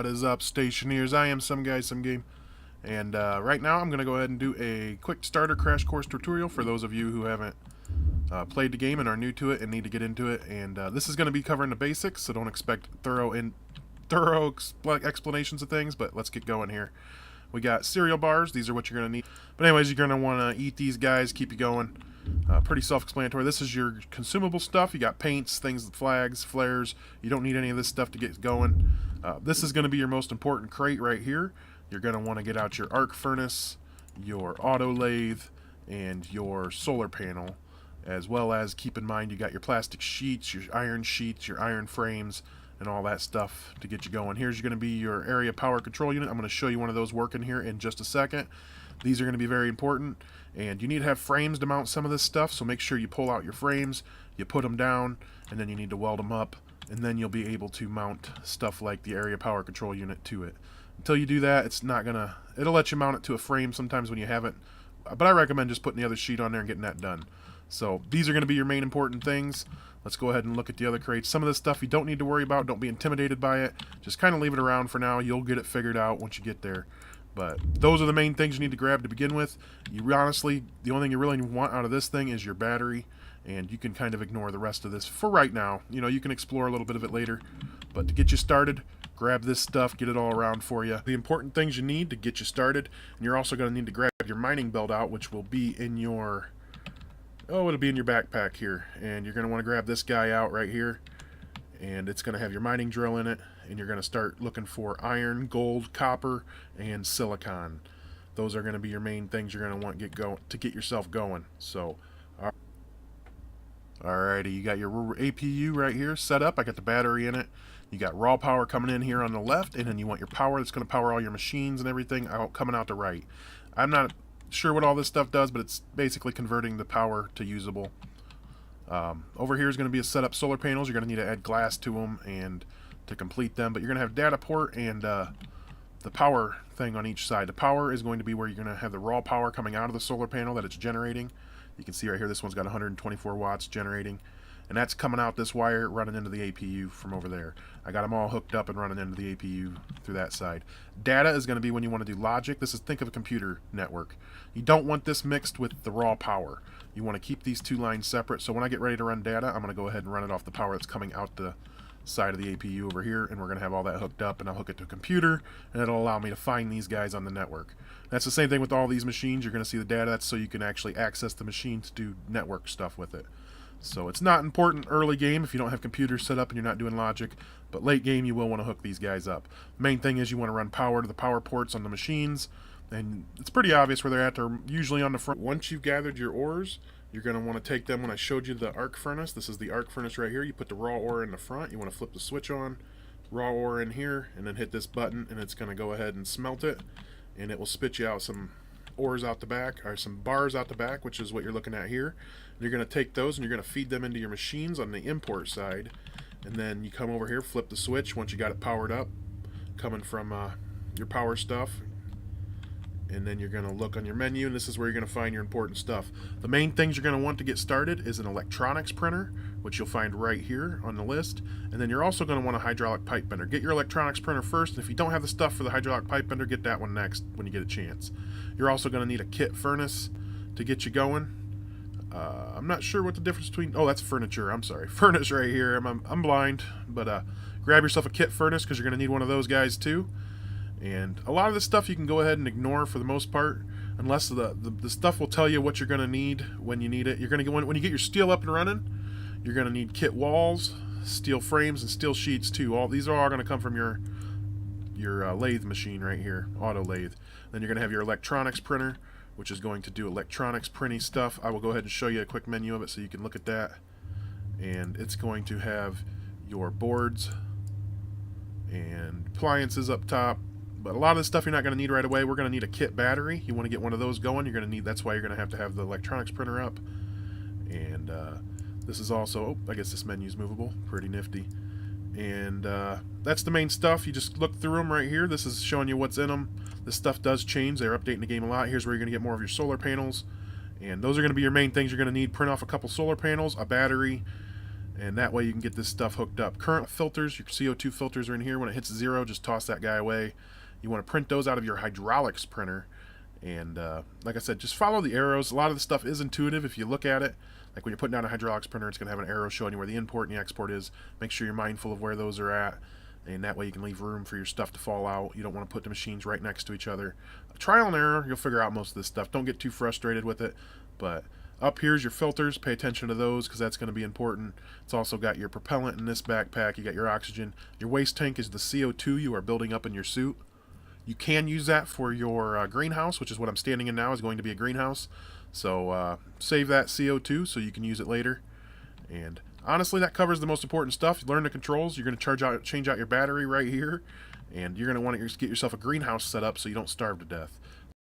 What is up, Stationeers? I am some guy, some game. And right now I'm going to go ahead and do a quick starter crash course tutorial for those of you who haven't played the game and are new to it and need to get into it. And this is going to be covering the basics, so don't expect thorough explanations of things, but let's get going here. We got cereal bars. These are what you're going to need. But anyways, you're going to want to eat these guys, keep you going. Pretty self-explanatory. This is your consumable stuff. You got paints, things, flags, flares. You don't need any of this stuff to get going. This is going to be your most important crate right here. You're going to want to get out your arc furnace, your auto lathe, and your solar panel, as well as keep in mind you got your plastic sheets, your iron frames, and all that stuff to get you going. Here's going to be your area power control unit. I'm going to show you one of those working here in just a second. These are going to be very important, and you need to have frames to mount some of this stuff, so make sure you pull out your frames, you put them down, and then you need to weld them up, and then you'll be able to mount stuff like the area power control unit to it. Until you do that, it'll let you mount it to a frame sometimes when you haven't, but I recommend just putting the other sheet on there and getting that done. So these are going to be your main important things. Let's go ahead and look at the other crates. Some of this stuff you don't need to worry about. Don't be intimidated by it. Just kind of leave it around for now. You'll get it figured out once you get there. But those are the main things you need to grab to begin with. Honestly, the only thing you really want out of this thing is your battery, and you can kind of ignore the rest of this for right now. You know, you can explore a little bit of it later. But to get you started, grab this stuff, get it all around for you. The important things you need to get you started, and you're also going to need to grab your mining belt out, which will be in your, it'll be in your backpack here. And you're going to want to grab this guy out right here, and it's going to have your mining drill in it, and you're going to start looking for iron, gold, copper, and silicon. Those are going to be your main things you're going to want to get yourself going. So, alrighty, you got your APU right here set up. I got the battery in it. You got raw power coming in here on the left, and then you want your power that's going to power all your machines and everything coming out the right. I'm not sure what all this stuff does, but it's basically converting the power to usable. Over here is going to be a set up solar panels. You're going to need to add glass to them and to complete them, but you're going to have data port and the power thing on each side. The power is going to be where you're going to have the raw power coming out of the solar panel that it's generating. You can see right here, this one's got 124 watts generating, and that's coming out this wire running into the APU from over there. I got them all hooked up and running into the APU through that side. Data is going to be when you want to do logic. Think of a computer network. You don't want this mixed with the raw power. You want to keep these two lines separate, so when I get ready to run data, I'm going to go ahead and run it off the power that's coming out the side of the APU over here, and we're going to have all that hooked up, and I'll hook it to a computer, and it'll allow me to find these guys on the network. That's the same thing with all these machines. You're going to see the data. That's so you can actually access the machine to do network stuff with it. So it's not important early game if you don't have computers set up and you're not doing logic, but late game you will want to hook these guys up. Main thing is you want to run power to the power ports on the machines, and it's pretty obvious where they're at. They're usually on the front. Once you've gathered your ores, you're going to want to take them. When I showed you the arc furnace, this is the arc furnace right here. You put the raw ore in the front. You want to flip the switch on, raw ore in here, and then hit this button, and it's going to go ahead and smelt it, and it will spit you out some ores out the back, or some bars out the back, which is what you're looking at here. You're going to take those and you're going to feed them into your machines on the import side, and then you come over here, flip the switch once you got it powered up, coming from your power stuff, and then you're going to look on your menu, and this is where you're going to find your important stuff. The main things you're going to want to get started is an electronics printer, which you'll find right here on the list, and then you're also going to want a hydraulic pipe bender. Get your electronics printer first, and if you don't have the stuff for the hydraulic pipe bender, get that one next when you get a chance. You're also going to need a kit furnace to get you going. I'm not sure what the difference between, that's furniture, I'm sorry, furnace right here. I'm blind, but grab yourself a kit furnace because you're going to need one of those guys too. And a lot of this stuff you can go ahead and ignore for the most part, unless the stuff will tell you what you're going to need when you need it. You're going to get, when you get your steel up and running, you're going to need kit walls, steel frames, and steel sheets too. These are all going to come from your lathe machine right here, auto lathe. Then you're going to have your electronics printer, which is going to do electronics printing stuff. I will go ahead and show you a quick menu of it so you can look at that. And it's going to have your boards and appliances up top. But a lot of this stuff you're not going to need right away. We're going to need a kit battery. You want to get one of those going. You're going to need. That's why you're going to have the electronics printer up. And this is also, I guess this menu is movable. Pretty nifty. And that's the main stuff. You just look through them right here. This is showing you what's in them. This stuff does change. They're updating the game a lot. Here's where you're going to get more of your solar panels. And those are going to be your main things you're going to need. Print off a couple solar panels, a battery, and that way you can get this stuff hooked up. Current filters, your CO2 filters are in here. When it hits 0, just toss that guy away. You want to print those out of your hydraulics printer, and like I said, just follow the arrows. A lot of the stuff is intuitive if you look at it. Like when you're putting down a hydraulics printer, it's going to have an arrow showing you where the import and the export is. Make sure you're mindful of where those are at, and that way you can leave room for your stuff to fall out. You don't want to put the machines right next to each other. Trial and error, you'll figure out most of this stuff. Don't get too frustrated with it, but up here's your filters. Pay attention to those because that's going to be important. It's also got your propellant in this backpack. You got your oxygen. Your waste tank is the CO2 you are building up in your suit. You can use that for your greenhouse, which is what I'm standing in now, is going to be a greenhouse. So save that CO2 so you can use it later. And honestly, that covers the most important stuff. You learn the controls. You're going to change out your battery right here. And you're going to want to get yourself a greenhouse set up so you don't starve to death.